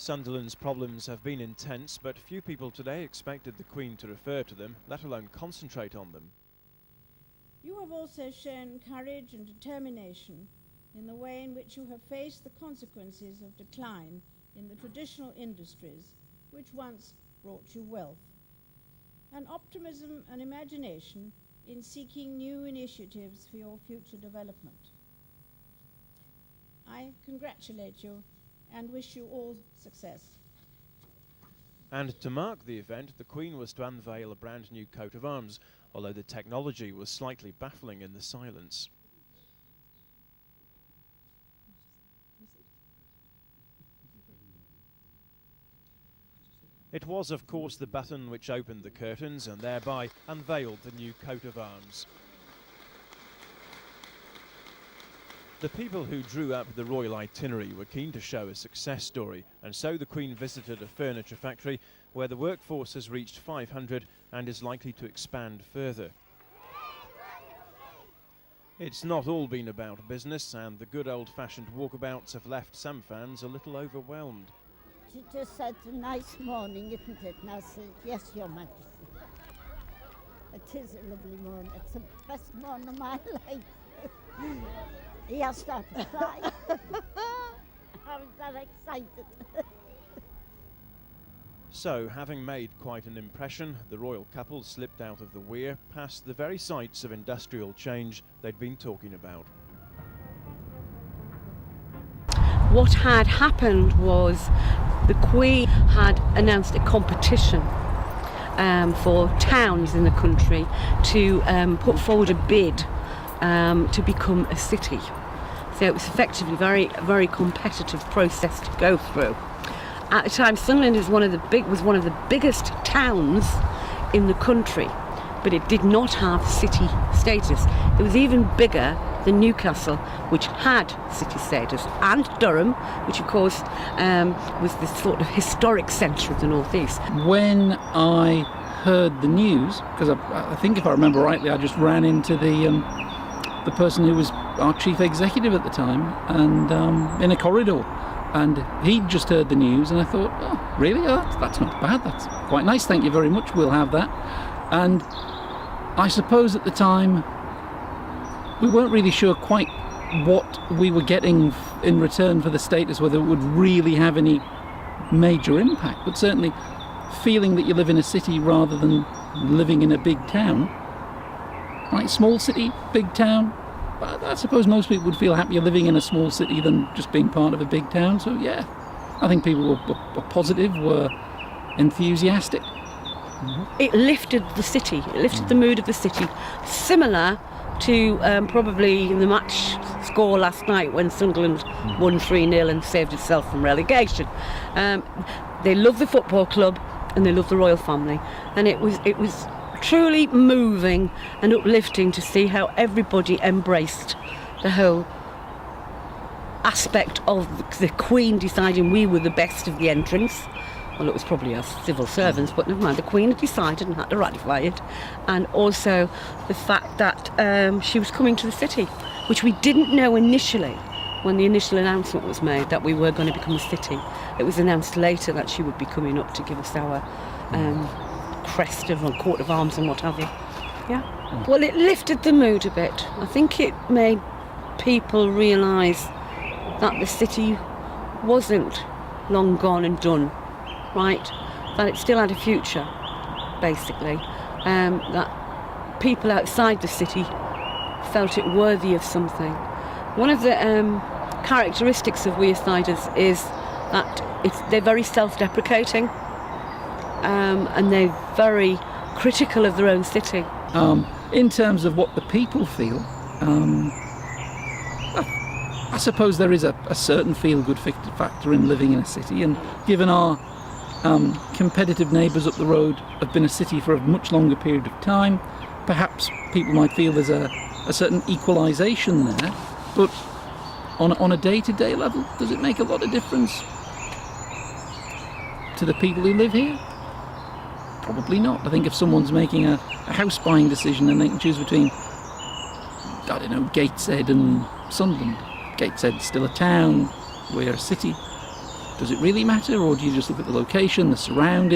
Sunderland's problems have been intense, but few people today expected the Queen to refer to them, let alone concentrate on them. You have also shown courage and determination in the way in which you have faced the consequences of decline in the traditional industries which once brought you wealth, and optimism and imagination in seeking new initiatives for your future development. I congratulate you and wish you all success. And to mark the event, the Queen was to unveil a brand new coat of arms, although the technology was slightly baffling in the silence. It was, of course, the button which opened the curtains and thereby unveiled the new coat of arms. The people who drew up the royal itinerary were keen to show a success story, and so the Queen visited a furniture factory where the workforce has reached 500 and is likely to expand further. It's not all been about business, and the good old-fashioned walkabouts have left some fans a little overwhelmed. She just said, "A nice morning, isn't it?" And I said, "Yes, Your Majesty." It is a lovely morning. It's the best morning of my life. He has started to cry. I was that excited. So, having made quite an impression, the royal couple slipped out of the weir past the very sites of industrial change they'd been talking about. What had happened was the Queen had announced a competition for towns in the country to put forward a bid to become a city. So it was effectively a very competitive process to go through. At the time, Sunderland was one of the biggest towns in the country, but it did not have city status. It was even bigger than Newcastle, which had city status, and Durham, which of course was the sort of historic centre of the North East. When I heard the news, because I think if I remember rightly, I just ran into the person who was our chief executive at the time, and in a corridor, and he'd just heard the news, and I thought, oh, really? Oh, that's not bad. That's quite nice. Thank you very much. We'll have that. And I suppose at the time we weren't really sure quite what we were getting in return for the status, whether it would really have any major impact, but certainly feeling that you live in a city rather than living in a big town. Like small city, big town, but I suppose most people would feel happier living in a small city than just being part of a big town. So yeah, I think people were positive, were enthusiastic. It lifted the city, it lifted the mood of the city, similar to probably the match score last night when Sunderland won 3-0 and saved itself from relegation. They love the football club and they love the royal family, and it was truly moving and uplifting to see how everybody embraced the whole aspect of the Queen deciding we were the best of the entrants. Well, it was probably us civil servants, but never mind, the Queen had decided and had to ratify it. And also the fact that she was coming to the city, which we didn't know initially when the initial announcement was made that we were going to become a city. It was announced later that she would be coming up to give us our crest of a coat of arms and what have you. Yeah. Well, it lifted the mood a bit. I think it made people realise that the city wasn't long gone and done. Right, that it still had a future, basically, that people outside the city felt it worthy of something. One of the characteristics of Wearsiders is that they're very self-deprecating, and they're very critical of their own city. In terms of what the people feel, I suppose there is a certain feel-good factor in living in a city, and given our competitive neighbours up the road have been a city for a much longer period of time, perhaps people might feel there's a certain equalisation there, but on a day-to-day level, does it make a lot of difference to the people who live here? Probably not. I think if someone's making a house buying decision and they can choose between, I don't know, Gateshead and Sunderland, Gateshead's still a town, we're a city. does it really matter, or do you just look at the location, the surroundings?